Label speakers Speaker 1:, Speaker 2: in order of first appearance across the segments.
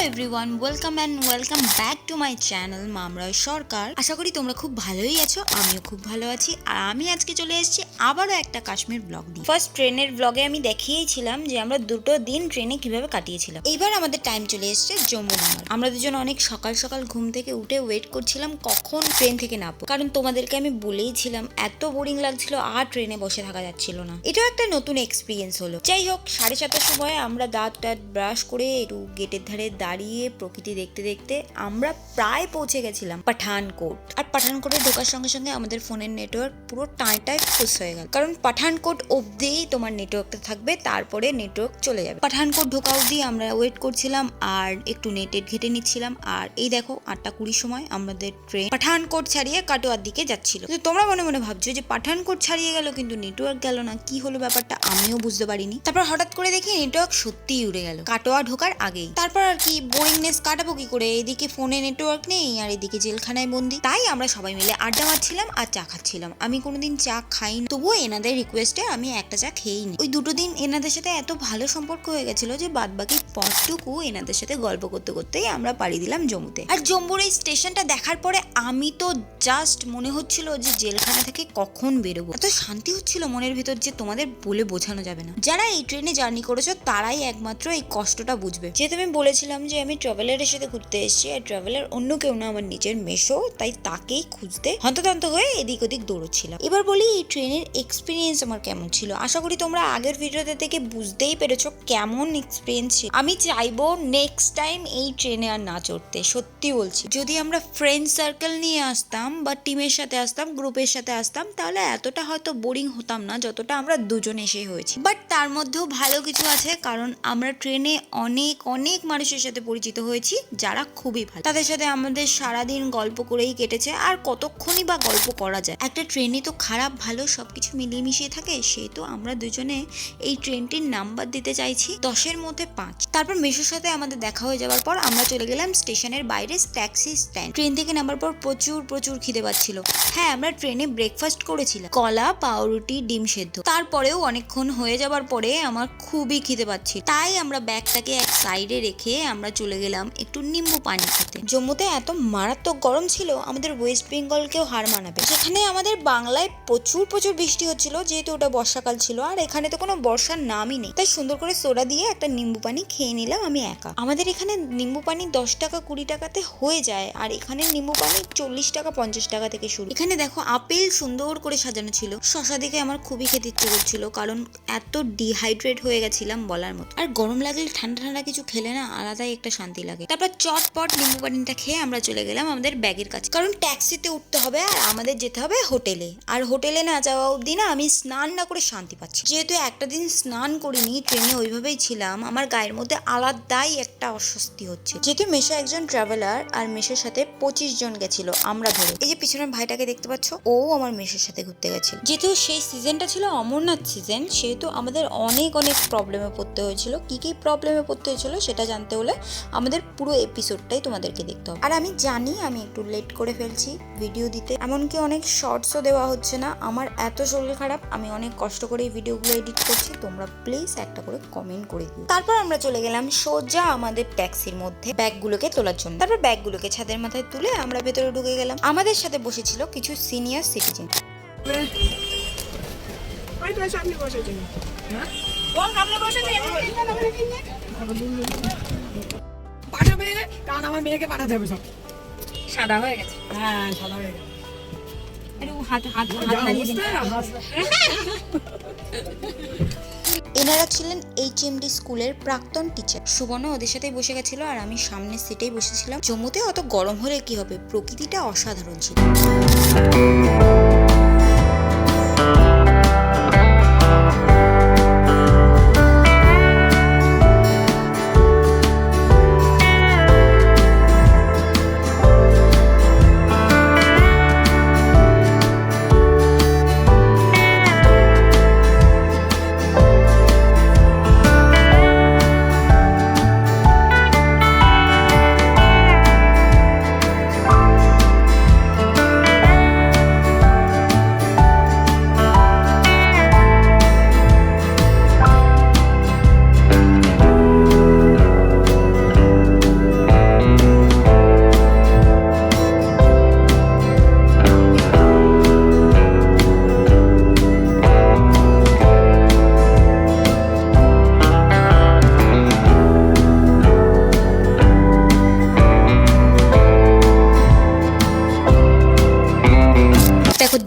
Speaker 1: Everyone, welcome back to my channel Mamrai Sarkar. আশা করি তোমরা খুব ভালোই আছো, আমিও খুব ভালো আছি। আর আমি আজকে চলে এসেছি আবারও একটা কাশ্মীর ব্লগ দিয়ে। ফার্স্ট ট্রেনের ব্লগে আমি দেখিয়েছিলাম যে আমরা দুটো দিন ট্রেনে কিভাবে কাটিয়েছিলাম। এইবার আমাদের টাইম চলে এসেছে জম্মু নামার। আমরা দুজন অনেক সকাল সকাল ঘুম থেকে উঠে ওয়েট করছিলাম কখন ট্রেন থেকে নামবো, কারণ তোমাদেরকে আমি বলেইছিলাম এত বোরিং লাগছিল আর ট্রেনে বসে থাকা যাচ্ছিল না। এটাও একটা নতুন এক্সপিরিয়েন্স হলো। যাই হোক, 7:30টার সময় আমরা দাঁত ব্রাশ করে একটু গেটের ধারে দাঁড়িয়ে প্রকৃতি দেখতে দেখতে আমরা প্রায় পৌঁছে গেছিলাম পাঠানকোট। আর পাঠানকোটে ঢোকার সঙ্গে সঙ্গে আমাদের ফোনের নেটওয়ার্ক পুরো টাঁটায় ফুস হয়ে গেল, কারণ পাঠানকোট অবধিই তোমার নেটওয়ার্কটা থাকবে, তারপরে নেটওয়ার্ক চলে যাবে। পাঠানকোট ঢোকা অবধি আমরা ওয়েট করছিলাম আর একটু নেটের ঘেটে নিচ্ছিলাম। আর এই দেখো 8:20 সময় আমাদের ট্রেন পাঠানকোট ছাড়িয়ে কাটোয়ার দিকে যাচ্ছিল। তোমরা মনে মনে ভাবছো যে পাঠানকোট ছাড়িয়ে গেল কিন্তু নেটওয়ার্ক গেল না, কি হলো ব্যাপারটা আমিও বুঝতে পারিনি। তারপর হঠাৎ করে দেখি নেটওয়ার্ক সত্যিই উড়ে গেল কাটোয়া ঢোকার আগেই। তারপর আর কি বোরিংনেস কাটাবো কি করে, এদিকে ফোনে নেটওয়ার্ক নেই আর এদিকে জেলখানায় বন্দি। তাই আমরা সবাই মিলে আড্ডা মারছিলাম আর চা খাচ্ছিলাম। আমি কোনোদিন চা খাই না, তবুও এনাদের রিকোয়েস্টে আমি একটা চা খেয়েই নি। ওই দুটো দিন এনাদের সাথে এত ভালো সম্পর্ক হয়ে গেছিল যে বাদ বাকি পথটুকু এনাদের সাথে গল্প করতে করতেই আমরা পাড়ি দিলাম জম্মুতে। আর জম্মুর এই স্টেশনটা দেখার পরে আমি তো জাস্ট মনে হচ্ছিল যে জেলখানা থেকে কখন বেরোবো। এত শান্তি হচ্ছিল মনের ভিতর যে তোমাদের বলে বোঝানো যাবে না। যারা এই ট্রেনে জার্নি করেছো তারাই একমাত্র এই কষ্টটা বুঝবে। যেহেতু আমি বলেছিলাম যে আমি ট্রাভেলারের সাথে ঘুরতে এসেছি, আর ট্রাভেলার অন্য কেউ না, আমার নিজের মেশো, তাই তাকেই খুঁজতে হন্তদন্ত হয়ে এদিক ওদিক দৌড়চ্ছিলাম। এবার বলি এই ট্রেনের এক্সপিরিয়েন্স আমার কেমন ছিল। আশা করি তোমরা আগের ভিডিওতে থেকে বুঝতেই পেরেছো কেমন এক্সপিরিয়েন্স ছিল। আমি চাইবো নেক্সট টাইম এই ট্রেনে আর না চড়তে, সত্যি বলছি। যদি আমরা ফ্রেন্ড সার্কেল নিয়ে আসতাম বা টিমের সাথে আসতাম, গ্রুপের সাথে আসতাম, তাহলে এতটা হয়তো বোরিং হতাম না যতটা আমরা দুজন এসে হয়েছি। বাট তার মধ্যেও ভালো কিছু আছে, কারণ আমরা ট্রেনে অনেক অনেক মানুষের সাথে পরিচিত হয়েছি যারা খুবই ভালো। তাদের সাথে আমাদের সারাদিন গল্প করেই কেটেছে। আর কতক্ষণই বা গল্প করা যায়, একটা ট্রেনে তো খারাপ ভালো সবকিছু মিলিয়ে মিশিয়ে থাকে। সেহেতু আমরা দুজনে এই ট্রেনটির নাম্বার দিতে চাইছি 10-এর মধ্যে 5। তারপর মেশোর সাথে আমাদের দেখা হয়ে যাওয়ার পর আমরা চলে গেলাম স্টেশনের বাইরে ট্যাক্সি স্ট্যান্ড। ট্রেন থেকে নামার পর প্রচুর খিদে পাচ্ছিল। হ্যাঁ, আমরা ট্রেনে ব্রেকফাস্ট করেছিলাম, কলা, পাউরুটি, ডিম সেদ্ধ। তারপরেও অনেকক্ষণ হয়ে যাবার পরে আমার খুবই খিদে পাচ্ছিল, তাই আমরা ব্যাগটাকে এক সাইডে রেখে আমরা চলে গেলাম একটু নিম্বু পানি খেতে। জম্মুতে এত মারাত্মক গরম ছিল আমাদের ওয়েস্ট বেঙ্গলকেও হার মানাবে, যেখানে আমাদের বাংলায় প্রচুর বৃষ্টি হচ্ছিল, যেহেতু ওটা বর্ষাকাল ছিল। আর এখানে তো কোনো বর্ষার নামই নেই, তাই সুন্দর করে সোডা দিয়ে একটা নিম্বু পানি খেয়ে নিলাম আমি একা। আমাদের এখানে নিম্বু পানি 10 টাকা 20 টাকাতে হয়ে যায়, আর এখানে নিম্বু পানি 40 টাকা 50 টাকা থেকে শুরু। এখানে দেখো আপেল সুন্দর করে সাজানো ছিল। শশা দেখে আমার খুবই খেতে ইচ্ছে করছিল, কারণ এত ডিহাইড্রেট হয়ে গেছিলাম বলার মতো। আর গরম লাগলে ঠান্ডা কিছু খেলে না আলাদাই একটা শান্তি লাগে। তারপর চটপট নিম্বু পানিটা খেয়ে আমরা চলে গেলাম আমাদের ব্যাগের কাছে, কারণ ট্যাক্সিতে উঠতে হবে আর আমাদের যেতে হবে হোটেলে। আর হোটেলে না যাওয়া অবধি না আমি স্নান না করে শান্তি পাচ্ছি। যেহেতু একটা দিন স্নান করিনি, ট্রেনে ওইভাবেই ছিলাম, আমার গায়ের মধ্যে আলাদাই একটা অস্বস্তি হচ্ছে। যেহেতু মেশো একজন ট্রাভেলার আর মেশোর সাথে 25 জন গেছিল আমরা ধরে। এই যে পিছনের ভাইটাকে দেখতে পাচ্ছ, ও আমার মেশোর সাথে ঘুরতে গেছিল। যেহেতু সেই সিজনটা ছিল অমরনাথ সিজন, সেহেতু আমাদের অনেক প্রবলেমে পড়তে হয়েছিল। কি প্রবলেমে পড়তে হয়েছিল সেটা জানতে হলে আমাদের পুরো এপিসোডটাই তোমাদেরকে দেখতে হবে। আর আমি জানি আমি একটু লেট করে ফেলছি ভিডিও দিতে, এমনকি অনেক শর্টসও দেওয়া হচ্ছে না। আমার এত শরীর খারাপ, আমি অনেক কষ্ট করে এই ভিডিওগুলো এডিট করছি। তোমরা প্লিজ একটা করে কমেন্ট করে দিও। তারপর আমরা চলে গেলাম সোজা আমাদের ট্যাক্সির মধ্যে ব্যাগগুলোকে তোলার জন্য। তারপর ব্যাগগুলোকে ছাদের মাথায় তুলে আমরা ভেতরে ঢুকে গেলাম। আমাদের সাথে বসেছিল কিছু সিনিয়র সিটিজেন।
Speaker 2: কারণ আমার মেয়েকে পাঠাতে হবে, সব
Speaker 1: সাদা হয়ে গেছে।
Speaker 2: হ্যাঁ, সাদা হয়ে গেছে।
Speaker 1: এনারা ছিলেন HMD স্কুলের প্রাক্তন টিচার। সুবর্ণ ওদের সাথেই বসে গেছিল আর আমি সামনের সিটেই বসেছিলাম। জম্মুতে অত গরম হলে কি হবে, প্রকৃতিটা অসাধারণ ছিল।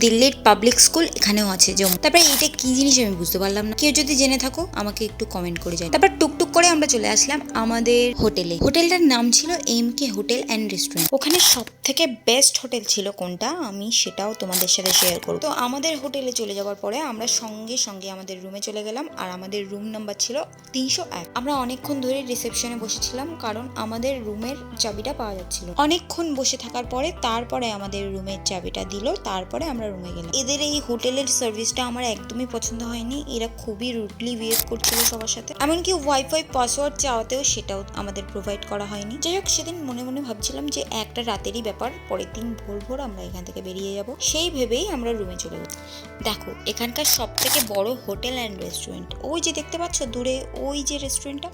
Speaker 1: দিল্লির পাবলিক স্কুল এখানেও আছে যেমন। তারপরে এটা কি জিনিস আমি বুঝতে পারলাম না, কেউ যদি জেনে থাকো আমাকে একটু কমেন্ট করে যায়। তারপর টুকটুক করে আমরা চলে আসলাম আমাদের হোটেলে। হোটেলটার নাম ছিল MK হোটেল অ্যান্ড রেস্টুরেন্ট। ওখানে সব থেকে বেস্ট হোটেল ছিল কোনটা আমি সেটাও তোমাদের সাথে শেয়ার করব। তো আমাদের হোটেলে চলে যাওয়ার পরে আমরা সঙ্গে সঙ্গে আমাদের রুমে চলে গেলাম, আর আমাদের রুম নাম্বার ছিল 301। আমরা অনেকক্ষণ ধরে রিসেপশনে বসেছিলাম কারণ আমাদের রুমের চাবিটা পাওয়া যাচ্ছিল। অনেকক্ষণ বসে থাকার পরে তারপরে আমাদের রুমের চাবিটা দিল, তারপরে আমরা রুমে গেলাম। এদের এই হোটেলের সার্ভিসটা আমার একদমই পছন্দ হয়নি, এরা খুবই রুডলি বিহেভ করছিল সবার সাথে। এমনকি ওয়াইফাই পাসওয়ার্ড চাওয়াতেও সেটাও আমাদের প্রোভাইড করা হয়নি। যাই হোক, সেদিন মনে মনে ভাবছিলাম যে একটা রাতেরই ব্যাপার, পরের দিন ভোর ভোর আমরা এখান থেকে বেরিয়ে যাব, সেই ভেবেই আমরা রুমে চলে গেলাম। দেখো এখানকার সব থেকে বড় হোটেল অ্যান্ড রেস্টুরেন্ট, ওই যে দেখতে পাচ্ছ দূরে ওই যে রেস্টুরেন্টটা,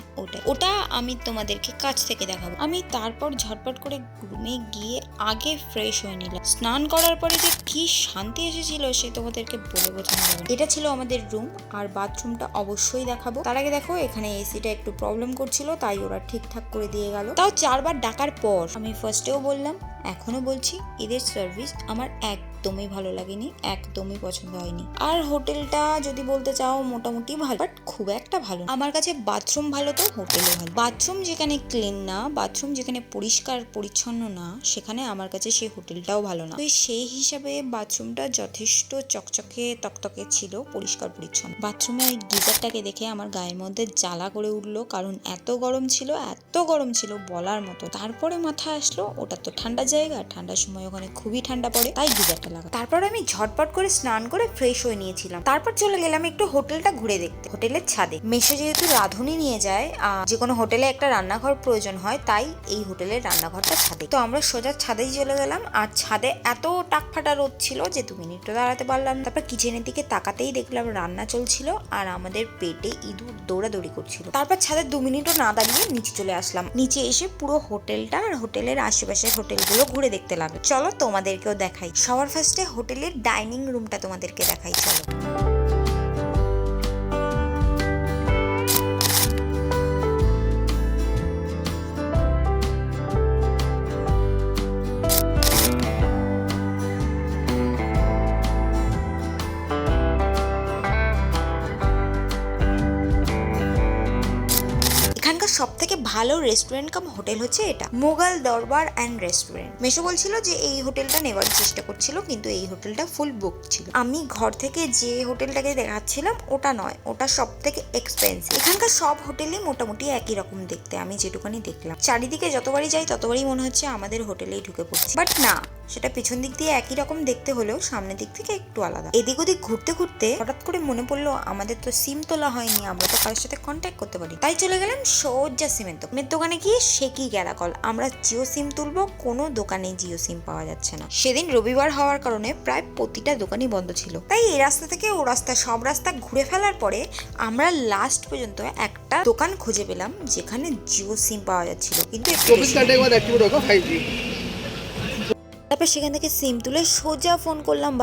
Speaker 1: ওটা আমি তোমাদেরকে কাছ থেকে দেখাবো। আমি তারপর ঝটপট করে রুমে গিয়ে আগে ফ্রেশ হয়ে নিলাম। স্নান করার পরে যে কি শান্তি এসেছিল সে তোমাদেরকে বলে বোঝানো যাবে না। এটা ছিল আমাদের রুম, আর বাথরুমটা অবশ্যই দেখাবো। তার আগে দেখো এখানে এসিটা একটু প্রবলেম করছিল, তাই ওরা ঠিকঠাক করে দিয়ে গেল। তাও 4 বার ডাকার পর আমি ফার্স্টেও বললাম, এখনো বলছি, এদের সার্ভিস আমার একদমই ভালো লাগেনি, একদমই পছন্দ হয়নি। আর হোটেলটা যদি বলতে চাও মোটামুটি ভালো, বাট খুব একটা ভালো। আমার কাছে বাথরুম ভালো তো হোটেলও ভালো। বাথরুম যেখানে ক্লিন না, বাথরুম যেখানে পরিষ্কার পরিচ্ছন্ন না, সেখানে আমার কাছে সেই হোটেলটাও ভালো না। তো সেই হিসাবে বাথরুমটা যথেষ্ট চকচকে তকতকে ছিল, পরিষ্কার পরিচ্ছন্ন। বাথরুমে ওই গিজারটাকে দেখে আমার গায়ের মধ্যে জ্বালা করে উঠলো, কারণ এত গরম ছিল বলার মতো। তারপরে মাথায় আসলো ওটা তো ঠান্ডা জায়গা, ঠান্ডার সময় ওখানে খুবই ঠান্ডা পড়ে, তাই গিজারটা লাগা। তারপর আমি ঝটপট করে স্নান করে ফ্রেশ হয়ে নিয়েছিলাম। তারপর চলে গেলাম একটু হোটেলটা ঘুরে দেখতে। হোটেলের ছাদে মেসে যেহেতু রাঁধুনি নিয়ে যায়, যে কোনো হোটেলে একটা রান্নাঘর প্রয়োজন হয়, তাই এই হোটেলের রান্নাঘরটা ছাদে। তো আমরা সোজা ছাদেই চলে গেলাম, আর ছাদে এত টাকফাটা রোদ ছিল যে 2 মিনিটও দাঁড়াতে পারলাম। তারপর কিচেনের দিকে তাকাতেই দেখলাম রান্না চলছিল, আর আমাদের পেটে ইঁদুর দৌড়াদৌড়ি করছিল। তারপর ছাদে 2 মিনিটও না দাঁড়িয়ে নিচে চলে আসলাম। নিচে এসে পুরো হোটেলটা আর হোটেলের আশেপাশের হোটেলগুলো ঘুরে দেখতে লাগলো। চলো তোমাদেরকেও দেখাই। সবার ফার্স্টে হোটেলের ডাইনিং রুমটা তোমাদেরকে দেখাই, চলো। সব থেকে ভালো রেস্টুরেন্ট কাম হোটেল হচ্ছে এটা, মোগল দরবার অ্যান্ড রেস্টুরেন্ট। মেশো বলছিল যে এই হোটেলটা নেবার চেষ্টা করছিল, কিন্তু এই হোটেলটা ফুল বুক ছিল। আমি ঘর থেকে যে হোটেলটাকে দেখাচ্ছিলাম ওটা নয়, ওটা সব থেকে এক্সপেন্সিভ। এখানকার সব হোটেলই মোটামুটি একই রকম দেখতে, আমি যেটুকানি দেখলাম। চারিদিকে যতবারই যাই ততবারই মনে হচ্ছে আমাদের হোটেলেই ঢুকে পড়ছি, বাট না, সেটা পিছন দিক দিয়ে একই রকম দেখতে হলেও সামনের দিক থেকে একটু আলাদা। এদিক ওদিক ঘুরতে ঘুরতে হঠাৎ করে মনে পড়লো আমাদের তো সিম তোলা হয়নি, আমরা তো কারোর সাথে কন্ট্যাক্ট করতে পারি। তাই চলে গেলাম সোজা সিমের দোকানে গিয়ে সে কি গ্যারাকল, আমরা জিও সিম তুলবো, কোনো দোকানে জিও সিম পাওয়া যাচ্ছে না। সেদিন রবিবার হওয়ার কারণে প্রায় প্রতিটা দোকানই বন্ধ ছিল, তাই এই রাস্তা থেকে ও রাস্তা সব রাস্তা ঘুরে ফেলার পরে আমরা লাস্ট পর্যন্ত একটা দোকান খুঁজে পেলাম যেখানে জিও সিম পাওয়া যাচ্ছিল, কিন্তু তারপর সেখান থেকে সিম তুলে সোজা ফোন করলাম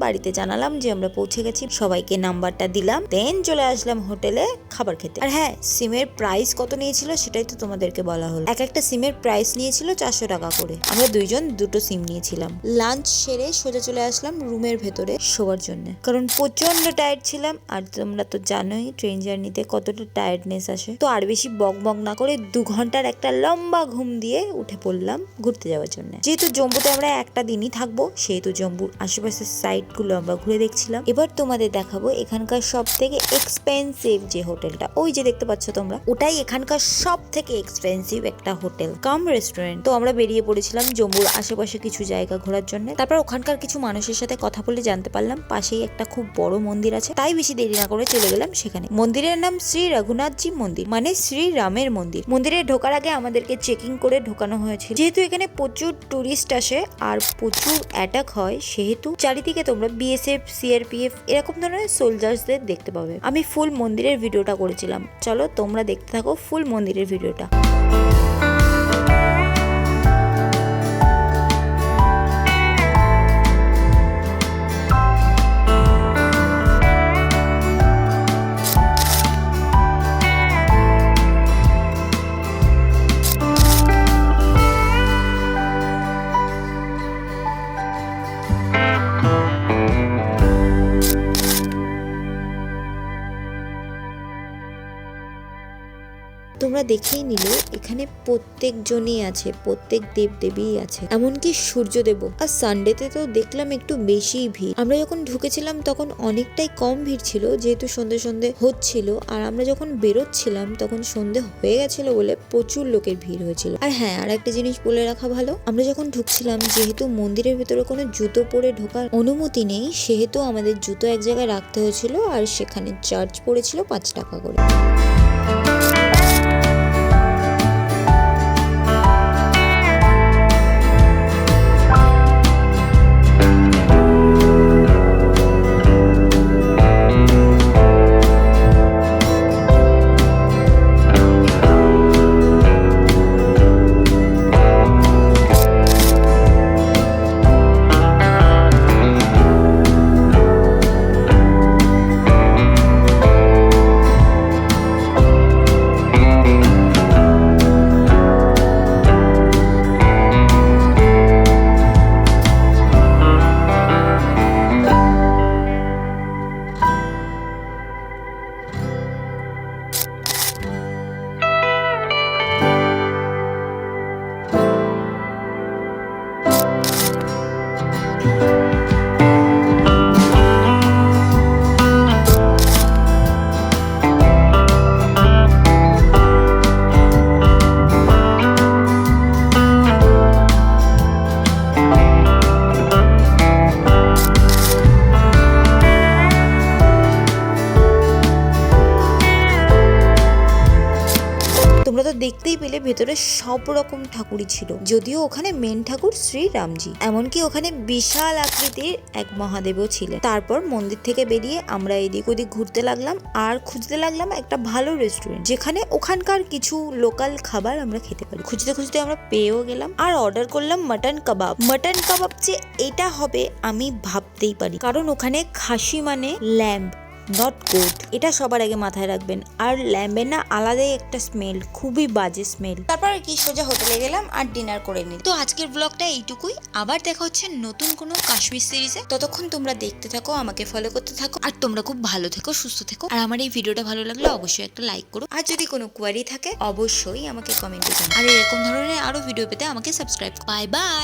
Speaker 1: বাড়িতে জানালাম যে আমরা পৌঁছে গেছি, সবাইকে নাম্বারটা দিলাম, দেন চলে আসলাম হোটেলে খাবার খেতে। আর হ্যাঁ, সিমের প্রাইস কত নিয়েছিল সেটাই তো তোমাদেরকে বলা হলো। একটা সিমের প্রাইস নিয়েছিল 400 টাকা করে। আমরা দুইজন দুটো সিম নিয়েছিলাম। লাঞ্চ সেরে সোজা চলে আসলাম রুমের ভেতরে শোবার জন্য, কারণ প্রচন্ড টায়ার্ড ছিলাম। আর তোমরা তো জানোই ট্রেন জার্নিতে কতটা টায়ার্ডনেস আসে। তো আর বেশি বক না করে 2 ঘন্টার একটা লম্বা ঘুম দিয়ে উঠে পড়লাম ঘুরতে যাওয়ার জন্য। যেহেতু জম্বুতে আমরা একটা দিনই থাকবো, সেহেতু জম্বুর আশেপাশের সাইট গুলো আমরা ঘুরে দেখছিলাম। এবার তোমাদের দেখাবো এখানকার সব থেকে এক্সপেন্সিভ যে হোটেলটা, ওই যে দেখতে পাচ্ছ তোমরা, ওটাই এখানকার সব থেকে এক্সপেন্সিভ একটা হোটেল কাম রেস্টুরেন্ট। তো আমরা বেরিয়ে পড়েছিলাম জম্বুর আশেপাশে কিছু জায়গা ঘোরার জন্য। তারপর ওখানকার কিছু মানুষের সাথে কথা বলে জানতে পারলাম পাশেই একটা খুব বড় মন্দির আছে, তাই বেশি দেরি না করে চলে গেলাম সেখানে। মন্দিরের নাম শ্রী রঘুনাথজি মন্দির, মানে শ্রী রামের মন্দির। মন্দিরে ঢোকার আগে আমাদেরকে চেকিং করে ঢোকানো হয়েছিল। যেহেতু এখানে প্রচুর টুরিস্ট আসে আর প্রচুর অ্যাটাক হয়, সেহেতু চারিদিকে তোমরা BSF, CRPF এরকম ধরনের সোলজার্সদের দেখতে পাবে। আমি ফুল মন্দিরের ভিডিওটা করেছিলাম, চলো তোমরা দেখতে থাকো ফুল মন্দিরের ভিডিওটা। তোমরা দেখেই নিলে এখানে প্রত্যেকজনই আছে, প্রত্যেক দেবদেবী আছে, এমনকি সূর্যদেব। আর সানডেতে তো দেখলাম একটু বেশিই ভিড়। আমরা যখন ঢুকেছিলাম তখন অনেকটাই কম ভিড় ছিল, যেহেতু সন্ধে সন্ধে হচ্ছিল। আর আমরা যখন বেরোচ্ছিলাম তখন সন্ধে হয়ে গেছিল বলে প্রচুর লোকের ভিড় হয়েছিল। আর হ্যাঁ, আর একটা জিনিস বলে রাখা ভালো, আমরা যখন ঢুকছিলাম যেহেতু মন্দিরের ভেতরে কোনো জুতো পরে ঢোকার অনুমতি নেই, সেহেতু আমাদের জুতো এক জায়গায় রাখতে হয়েছিল। আর সেখানে চার্জ পড়েছিল 5 টাকা করে। তোমরা তো দেখতেই পেলে ভেতরে সব রকম ঠাকুরই ছিল, যদিও ওখানে মেন ঠাকুর শ্রী রামজি, এমনকি ওখানে বিশাল আকৃতির এক মহাদেবও ছিলেন। তারপর মন্দির থেকে বেরিয়ে আমরা এদিক ওদিক ঘুরতে লাগলাম আর খুঁজতে লাগলাম একটা ভালো রেস্টুরেন্ট, যেখানে ওখানকার কিছু লোকাল খাবার আমরা খেতে পারি। খুঁজতে খুঁজতে আমরা পেয়েও গেলাম আর অর্ডার করলাম মাটন কাবাব। মাটন কাবাব যে এটা হবে আমি ভাবতেই পারি, কারণ ওখানে খাসি মানে ল্যাম্ব, নট গোট, এটা সবার আগে মাথায় রাখবেন। আর ল্যাম্বের না আলাদাই একটা স্মেল, খুবই বাজে স্মেল। তারপর কি সোজা হোটেলে গেলাম আর ডিনার করে নিই। তো আজকের ব্লগটা এইটুকুই, আবার দেখা হচ্ছে নতুন কোনো কাশ্মীর সিরিজে। ততক্ষণ তোমরা দেখতে থাকো, আমাকে ফলো করতে থাকো, আর তোমরা খুব ভালো থেকো, সুস্থ থেকো। আর আমার এই ভিডিওটা ভালো লাগলে অবশ্যই একটা লাইক করো, আর যদি কোনো কোয়ারি থাকে অবশ্যই আমাকে কমেন্টে জানাও। আর এরকম ধরনের আরো ভিডিও পেতে আমাকে সাবস্ক্রাইব। Bye bye.